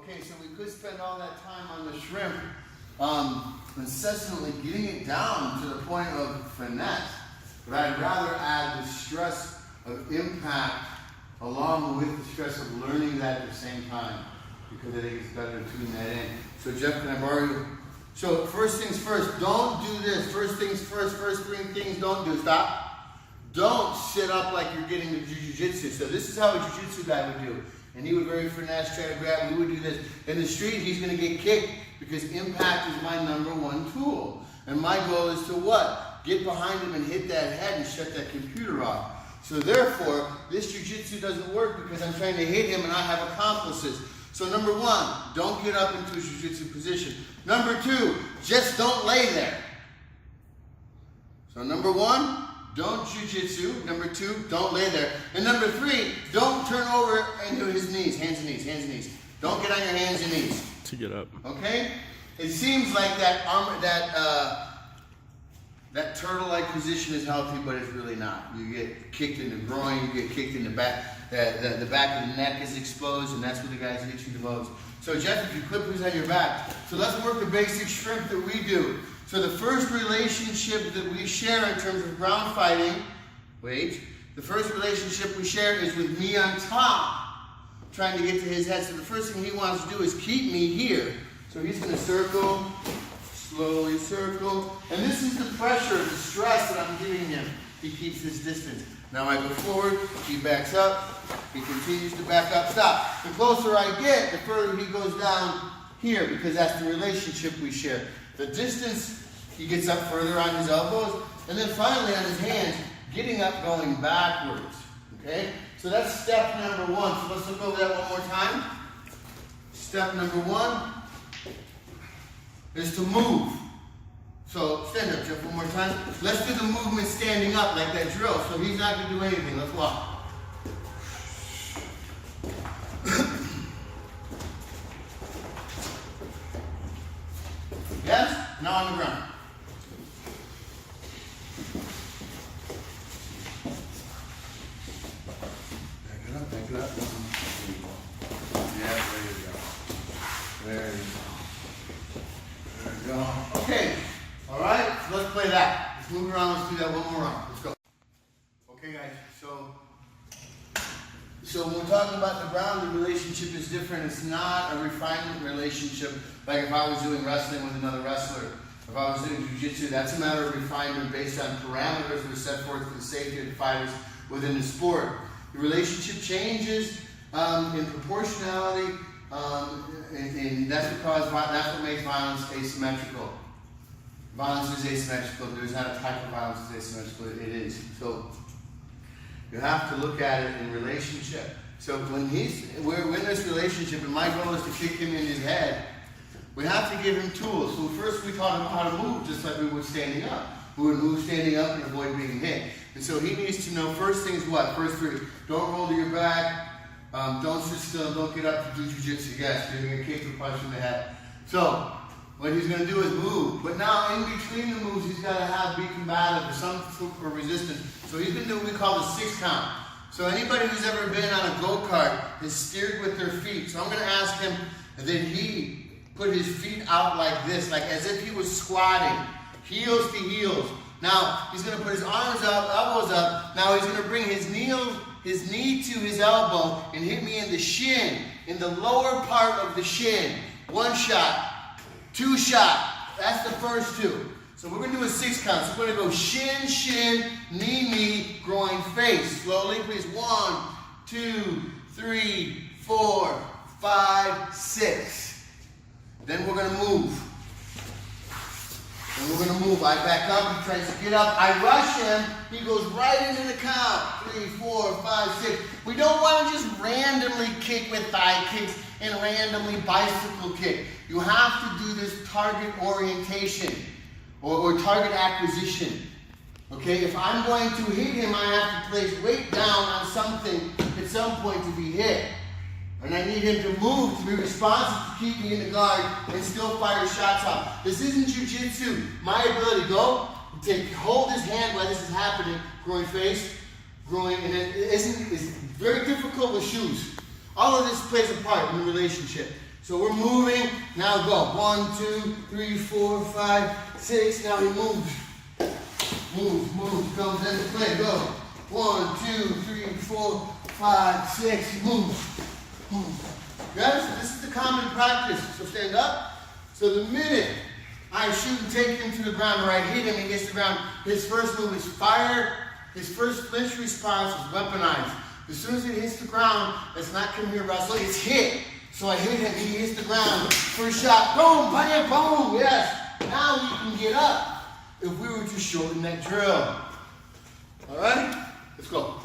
Okay, so we could spend all that time on the shrimp, incessantly getting it down to the point of finesse. But I'd rather add the stress of impact along with the stress of learning that at the same time, because I think it's better to tune that in. So Jeff, can I borrow you? So first things first, don't do this. First things first, first three things don't do. Stop. Don't sit up like you're getting to jiu-jitsu. So this is how a jiu-jitsu guy would do. And he would very finesse, try to grab, we would do this. In the street, he's gonna get kicked because impact is my #1 tool. And my goal is to what? Get behind him and hit that head and shut that computer off. So therefore, this jiu-jitsu doesn't work because I'm trying to hit him and I have accomplices. So #1, don't get up into a jiu-jitsu position. #2, just don't lay there. So #1, don't jiu-jitsu. #2, don't lay there. And #3, don't turn over into his knees. Hands and knees, hands and knees. Don't get on your hands and knees. To get up. Okay? It seems like that turtle-like position is healthy, but it's really not. You get kicked in the groin, you get kicked in the back. The back of the neck is exposed, and that's where the guys hit you the most. So Jeff, if you could please on your back. So let's work the basic shrimp that we do. So the first relationship that we share in terms of ground fighting, the first relationship we share is with me on top, trying to get to his head. So the first thing he wants to do is keep me here. So he's going to circle, slowly circle. And this is the pressure, the stress that I'm giving him. He keeps his distance. Now I go forward, he backs up, he continues to back up, stop. The closer I get, the further he goes down here, because that's the relationship we share. The distance, he gets up further on his elbows, and then finally on his hands, getting up, going backwards, okay? So that's step #1. So let's look over that one more time. Step #1 is to move. So stand up, Jeff, one more time. Let's do the movement standing up like that drill. So he's not going to do anything. Let's walk. Yes? Now on the ground. Back it up, back it up. There you go. Yeah, there you go. There you go. There you go. Okay. All right, so let's play that. Let's move around. Let's do that one more round. Let's go. Okay, guys. So when we're talking about the ground, the relationship is different. It's not a refinement relationship like if I was doing wrestling with another wrestler. If I was doing jiu-jitsu, that's a matter of refinement based on parameters that are set forth for the safety of the fighters within the sport. The relationship changes in proportionality, and that's what makes violence asymmetrical. Violence is asymmetrical. There's not a type of violence that's asymmetrical. It is. So you have to look at it in relationship. So when we're in this relationship, and my goal is to kick him in his head, we have to give him tools. So first we taught him how to move, just like we would standing up. We would move standing up and avoid being hit. And so he needs to know first things what? First three. Don't roll to your back. Don't sit still. Don't get up to do jiu-jitsu. Yes, you're going to kick or punch in the head. So what he's going to do is move. But now in between the moves, he's got to be combative or some for resistance. So he's going to do what we call the 6 count. So anybody who's ever been on a go-kart is steered with their feet. So I'm going to ask him that he put his feet out like this, like as if he was squatting, heels to heels. Now he's going to put his arms up, elbows up. Now he's going to bring his knee to his elbow and hit me in the shin, in the lower part of the shin. 1 shot, 2 shot. That's the first 2. So we're going to do a 6 count. So we're going to go shin, shin, knee, knee, groin, face. Slowly, please. 1, 2, 3, 4, 5, 6. Then we're going to move. I back up. He tries to get up. I rush him. He goes right into the count. 3, 4, 5, 6. We don't want to just randomly kick with thigh kicks and randomly bicycle kick. You have to do this target orientation or target acquisition. Okay? If I'm going to hit him, I have to place weight down on something at some point to be hit. And I need him to move, to be responsive, to keep me in the guard, and still fire shots off. This isn't jiu-jitsu. My ability, go, hold his hand while this is happening, groin face, groin, and it's very difficult with shoes. All of this plays a part in the relationship. So we're moving. Now go. 1, 2, 3, 4, 5, 6. Now he moves. Move. Comes into play. Go. 1, 2, 3, 4, 5, 6. Move. Guys, this is the common practice. So stand up. So the minute I shoot and take him to the ground, or I hit him and he gets to the ground, his first move is fire. His first flinch response is weaponized. As soon as it hits the ground, it's not come here wrestle, it's hit. So I hit him, he hits the ground. First shot, boom, bam, boom, yes. Now we can get up if we were to shorten that drill. All right, let's go.